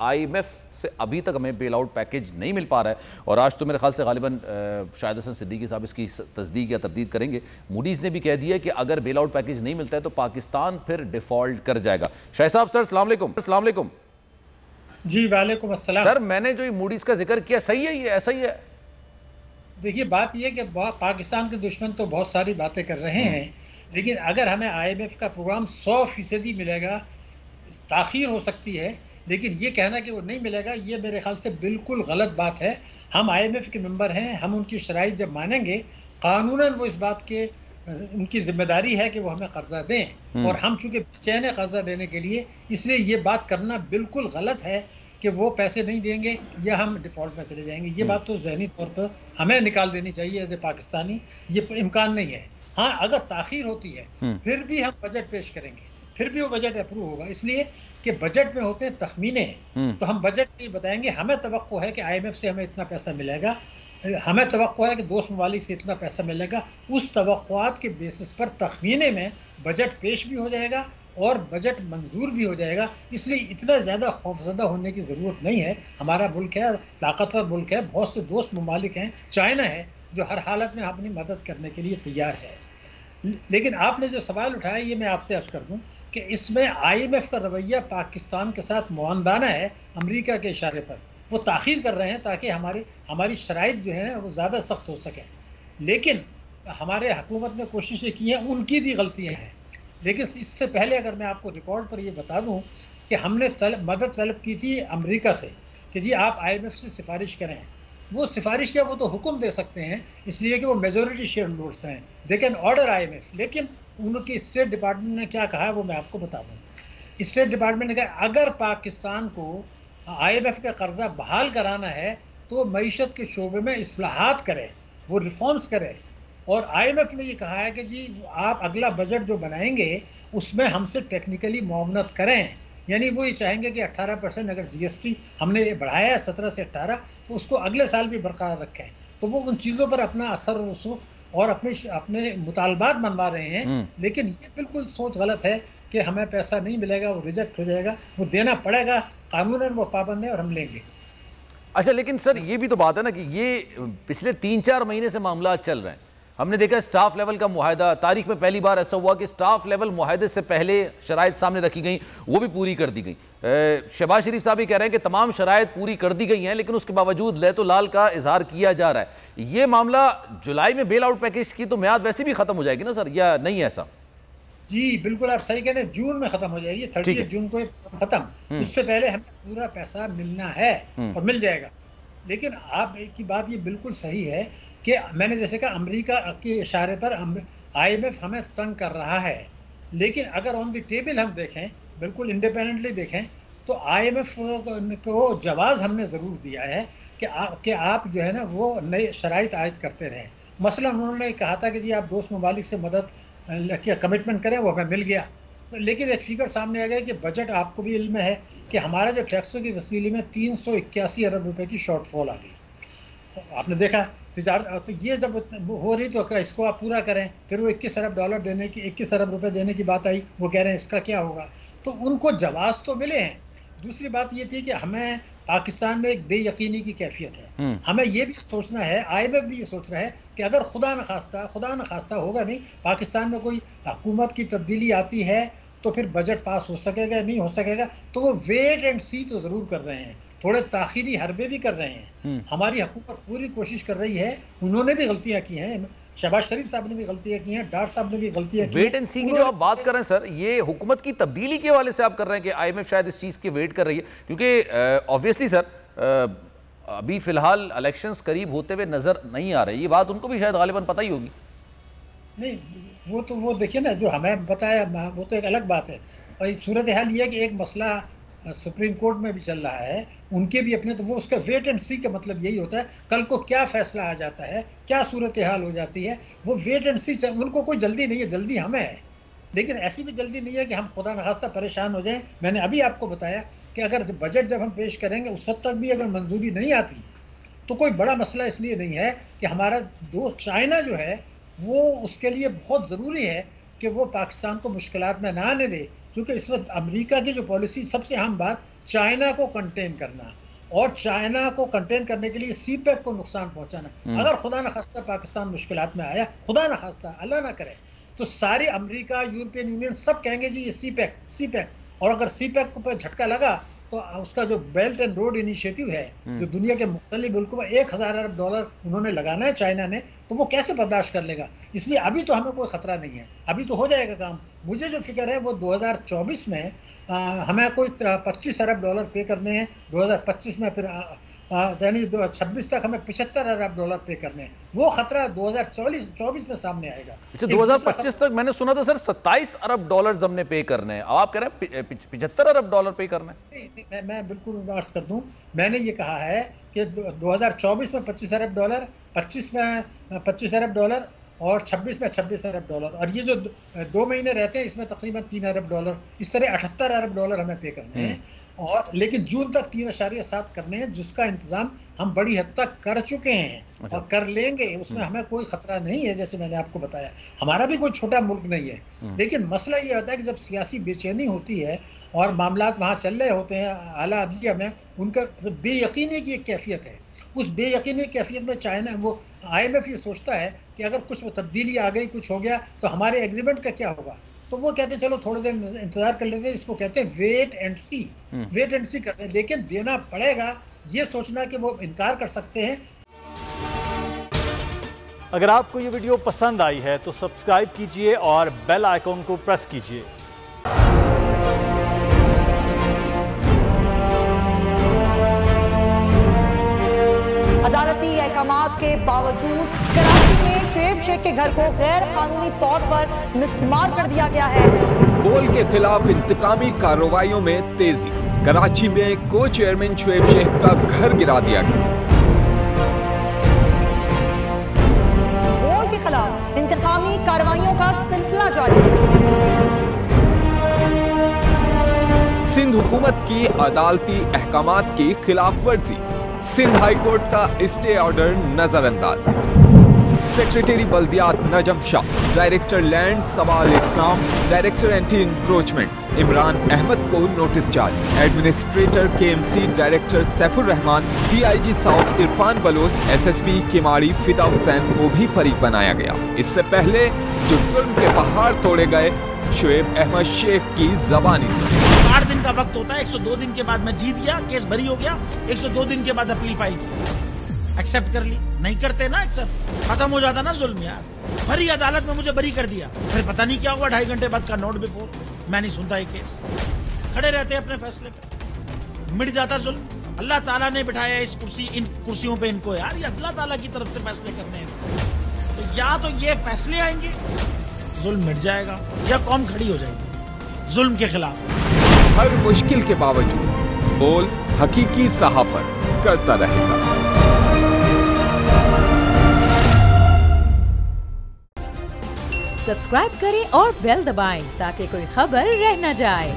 IMF से अभी तक हमें बेल आउट पैकेज नहीं मिल पा रहा है और आज तो मेरे ख्याल से गालिबन शाहिद हसन सिद्दीकी साहब इसकी तस्दीक या तरदीद करेंगे। मूडीज़ ने भी कह दिया कि अगर बेल आउट पैकेज नहीं मिलता है तो पाकिस्तान फिर डिफॉल्ट कर जाएगा। शाहिद साहब सर अस्सलाम वालेकुम। अस्सलाम वालेकुम जी वालेकुम अस्सलाम। सर, मैंने जो मूडीज़ का जिक्र किया सही है, ये ऐसा ही है? देखिए बात यह कि पाकिस्तान के दुश्मन तो बहुत सारी बातें कर रहे हैं, लेकिन अगर हमें आईएमएफ का प्रोग्राम 100% मिलेगा, ताख़ीर हो सकती है, लेकिन ये कहना कि वो नहीं मिलेगा, ये मेरे ख्याल से बिल्कुल गलत बात है। हम आईएमएफ के मेंबर हैं, हम उनकी शराइत जब मानेंगे, कानूनन वो इस बात के उनकी जिम्मेदारी है कि वो हमें कर्जा दें, और हम चूंकि बेचैन है कर्जा देने के लिए, इसलिए ये बात करना बिल्कुल गलत है कि वो पैसे नहीं देंगे या हम डिफ़ॉल्ट में चले जाएंगे। ये बात तो ज़हनी तौर पर हमें निकाल देनी चाहिए एज ए पाकिस्तानी, ये इम्कान नहीं है। हाँ, अगर ताख़ीर होती है फिर भी हम बजट पेश करेंगे, फिर भी वो बजट अप्रूव होगा, इसलिए कि बजट में होते हैं तखमीने। तो हम बजट नहीं बताएंगे, हमें तवक्को है कि आईएमएफ से हमें इतना पैसा मिलेगा, हमें तवक्को है कि दोस्त ममालिक से इतना पैसा मिलेगा। उस तवक्कुआत के बेसिस पर तखमीने में बजट पेश भी हो जाएगा और बजट मंजूर भी हो जाएगा। इसलिए इतना ज़्यादा खौफजदा होने की ज़रूरत नहीं है। हमारा मुल्क है, ताकतवर मुल्क है, बहुत से दोस्त ममालिक हैं, चाइना है जो हर हालत में अपनी मदद करने के लिए तैयार है। लेकिन आपने जो सवाल उठाया, ये मैं आपसे अर्ज कर दूं कि इसमें आईएमएफ का रवैया पाकिस्तान के साथ मुआंदाना है। अमेरिका के इशारे पर वो ताख़ीर कर रहे हैं ताकि हमारी शराइत जो है वो ज़्यादा सख्त हो सके। लेकिन हमारे हुकूमत ने कोशिशें की हैं, उनकी भी गलतियाँ हैं। लेकिन इससे पहले अगर मैं आपको रिकॉर्ड पर ये बता दूँ कि हमने मदद तलब की थी अमेरिका से कि जी आप आईएमएफ से सिफारिश करें। वो सिफारिश क्या, वो तो हुक्म दे सकते हैं, इसलिए कि वो मेजॉरिटी शेयर होल्डर्स हैं, दे कैन ऑर्डर आईएमएफ। लेकिन उनकी स्टेट डिपार्टमेंट ने क्या कहा है वो मैं आपको बता दूं। स्टेट डिपार्टमेंट ने कहा अगर पाकिस्तान को आईएमएफ का कर्जा बहाल कराना है तो मईशत के शोबे में इस्लाहात करे, वो रिफॉर्म्स करे। और आईएमएफ ने ये कहा है कि जी आप अगला बजट जो बनाएंगे उसमें हमसे टेक्निकली मुआवनत करें। यानी वो ये चाहेंगे कि 18% अगर जीएसटी हमने बढ़ाया है 17 से 18, तो उसको अगले साल भी बरकरार रखें। तो वो उन चीज़ों पर अपना असर रसूख और अपने मुतालबात मनवा रहे हैं। लेकिन ये बिल्कुल सोच गलत है कि हमें पैसा नहीं मिलेगा, वो रिजेक्ट हो जाएगा, वो देना पड़ेगा, कानूनन वो पाबंद है और हम लेंगे। अच्छा, लेकिन सर ये भी तो बात है ना कि ये पिछले 3-4 महीने से मामला चल रहे हैं। हमने देखा स्टाफ लेवल का मुआहदा, तारीख में पहली बार ऐसा हुआ कि स्टाफ लेवल मुआहदे से पहले शराइत सामने रखी गई, वो भी पूरी कर दी गई। शहबाज शरीफ साहब भी कह रहे हैं कि तमाम शराइत पूरी कर दी गई हैं, लेकिन उसके बावजूद लैतो लाल का इजहार किया जा रहा है। ये मामला जुलाई में बेल आउट पैकेज की तो म्याद वैसे भी खत्म हो जाएगी ना सर, या नहीं है ऐसा? जी बिल्कुल, आप सही कह रहे हैं, जून में खत्म हो जाएगी, 30 जून को खत्म। उससे पहले हमें पूरा पैसा मिलना है और मिल जाएगा। लेकिन आप की बात ये बिल्कुल सही है कि मैंने जैसे कहा अमेरिका के इशारे पर आईएमएफ हमें तंग कर रहा है। लेकिन अगर ऑन द टेबल हम देखें, बिल्कुल इंडिपेंडेंटली देखें, तो आईएमएफ को जवाब हमने ज़रूर दिया है कि आप जो है ना वो नए शराइत आयद करते रहें। मसलन उन्होंने कहा था कि जी आप दोस्त ममालिक से मदद की कमिटमेंट करें, वो हमें मिल गया। लेकिन एक फिगर सामने आ गया कि बजट, आपको भी इल्म है कि हमारा जो टैक्सों की वसूली में 381 अरब रुपए की शॉर्टफॉल आ गई। आपने देखा तिजारत, तो ये जब हो रही तो इसको आप पूरा करें। फिर वो 21 अरब डॉलर देने की, 21 अरब रुपए देने की बात आई, वो कह रहे हैं इसका क्या होगा। तो उनको जवाब तो मिले हैं। दूसरी बात ये थी कि हमें पाकिस्तान में एक बेयकीनी की कैफियत है। हमें ये भी सोचना है, आईएमएफ भी ये सोच रहा है कि अगर खुदा न खास्ता होगा नहीं, पाकिस्तान में कोई हुकूमत की तब्दीली आती है तो फिर बजट पास हो सकेगा नहीं हो सकेगा, तो वो वेट एंड सी तो ज़रूर कर रहे हैं, थोड़े ताखीरी हरबे भी कर रहे हैं। हमारी हुकूमत पूरी कोशिश कर रही है, उन्होंने भी गलतियां की हैं, शहबाज शरीफ साहब ने भी गलतियां की हैं, डार साहब ने भी गलतियां की हैं। वेट एंड सी की जो आप बात कर रहे हैं सर, ये हुकूमत की तब्दीली के हवाले से आप कर रहे हैं कि आईएमएफ शायद इस चीज़ की वेट कर रही है, क्योंकि ऑब्वियसली सर अभी फिलहाल इलेक्शंस करीब होते हुए नजर नहीं आ रहे। ये बात उनको भी शायद गालिबन पता ही होगी। नहीं, वो देखिए ना, जो हमें बताया वो तो एक अलग बात है। और सूरत हाल ये है कि एक मसला सुप्रीम कोर्ट में भी चल रहा है, उनके भी अपने, तो वो उसका वेट एंड सी का मतलब यही होता है, कल को क्या फैसला आ जाता है, क्या सूरत हाल हो जाती है, वो वेट एंड सी। उनको कोई जल्दी नहीं है, जल्दी हमें है, लेकिन ऐसी भी जल्दी नहीं है कि हम खुदा न खास्ता परेशान हो जाएं। मैंने अभी आपको बताया कि अगर बजट जब हम पेश करेंगे उस वक्त तक भी अगर मंजूरी नहीं आती तो कोई बड़ा मसला इसलिए नहीं है कि हमारा दोस्त चाइना जो है वो, उसके लिए बहुत ज़रूरी है कि वो पाकिस्तान को मुश्किलात में ना आने दे, क्योंकि इस वक्त अमेरिका की जो पॉलिसी, सबसे अहम बात चाइना को कंटेन करना, और चाइना को कंटेन करने के लिए सीपैक को नुकसान पहुंचाना। अगर खुदा न खास्ता पाकिस्तान मुश्किलात में आया, खुदा न खास्ता, अल्लाह ना करे, तो सारे अमेरिका, यूरोपियन यूनियन सब कहेंगे जी ये सीपैक, और अगर सीपैक को पर झटका लगा तो उसका जो बेल्ट एंड रोड इनिशिएटिव है, जो दुनिया के मुख्तलिफ मुल्कों में 1000 अरब डॉलर उन्होंने लगाना है चाइना ने, तो वो कैसे बर्दाश्त कर लेगा। इसलिए अभी तो हमें कोई खतरा नहीं है, अभी तो हो जाएगा काम। मुझे जो फिक्र है वो 2024 में हमें कोई 25 अरब डॉलर पे करने हैं, 2025 में फिर यानी 2026 तक हमें 75 अरब डॉलर पे करने हैं। वो खतरा 2024 में सामने आएगा। अच्छा, 2025 तक मैंने सुना था सर 27 अरब डॉलर हमने पे करने हैं, आप कह रहे हैं 75 अरब डॉलर पे करना है। मैं बिल्कुल अर्ज कर दूं, मैंने ये कहा है कि 2024 में 25 अरब डॉलर, 25 में 25 अरब डॉलर और 26 में 26 अरब डॉलर, और ये जो 2 महीने रहते हैं इसमें तकरीबन 3 अरब डॉलर, इस तरह 78 अरब डॉलर हमें पे करने हैं। और लेकिन जून तक 3.7 करने हैं, जिसका इंतजाम हम बड़ी हद तक कर चुके हैं और कर लेंगे, उसमें हमें कोई खतरा नहीं है। जैसे मैंने आपको बताया, हमारा भी कोई छोटा मुल्क नहीं है, लेकिन मसला ये होता है कि जब सियासी बेचैनी होती है और मामलात वहाँ चल रहे होते हैं आला अदलिया में, उनका बेयकीनी की एक कैफियत है। उस बेयकीनी कैफियत में चाइना, वो IMF ये सोचता है कि अगर कुछ तब्दीली आ गई, कुछ हो गया, तो हमारे एग्रीमेंट का क्या होगा। तो वो कहते हैं चलो थोड़े दिन इंतजार कर लेते हैं, इसको कहते हैं वेट एंड सी करते हैं। लेकिन देना पड़ेगा, ये सोचना कि वो इनकार कर सकते हैं। अगर आपको ये वीडियो पसंद आई है तो सब्सक्राइब कीजिए और बेल आइकॉन को प्रेस कीजिए। अदालती अहकामात के बावजूद कराची में शुएब शेख के घर को गैर कानूनी तौर पर मिस्मार कर दिया गया है। बोल के खिलाफ इंतकामी कार्रवाइयों में तेजी, कराची में को चेयरमैन शुएब शेख का घर गिरा दिया गया। बोल के खिलाफ इंतकामी कार्रवाइयों का सिलसिला जारी है। सिंध हुकूमत की अदालती अहकामात की खिलाफ वर्जी, सिंध हाई कोर्ट का स्टे ऑर्डर नजरअंदाज। सेक्रेटरी बल्दियात Najam Shah, director land Sawal Islam, director anti encroachment Imran Ahmed को नोटिस जारी। Administrator KMC director Saifur Rahman, DIG south Irfan Baloch, SSP Keamari Fida Hussain को भी फरीक बनाया गया। इससे पहले जो जुल्म के पहाड़ तोड़े गए, शुएब अहमद शेख की जबानी सुनी। 60 दिन का वक्त होता है, 102 दिन के बाद मैं जीत गया, केस भरी हो गया, 102 दिन के बाद अपील फाइल की, एक्सेप्ट कर ली। नहीं करते ना एक्सेप्ट, खत्म हो जाता ना जुल्म यार। भरी अदालत में मुझे बरी कर दिया, फिर पता नहीं क्या हुआ, 2.5 घंटे बाद का नोट बिफोर, मैं नहीं सुनता ये केस, खड़े रहते अपने फैसले पे, मिट जाता जुल्म। अल्लाह ताला ने बिठाया इस कुर्सी, इन कुर्सियों पे इनको यार, ये अल्लाह ताला की तरफ से फैसले करने हैं। तो या तो ये फैसले आएंगे, जुल्म मिट जाएगा, या कौम खड़ी हो जाएगी जुल्म के खिलाफ। हर मुश्किल के बावजूद बोल हकीकी सहाफत करता रहेगा। सब्सक्राइब करें और बेल दबाएं ताकि कोई खबर रह न जाए।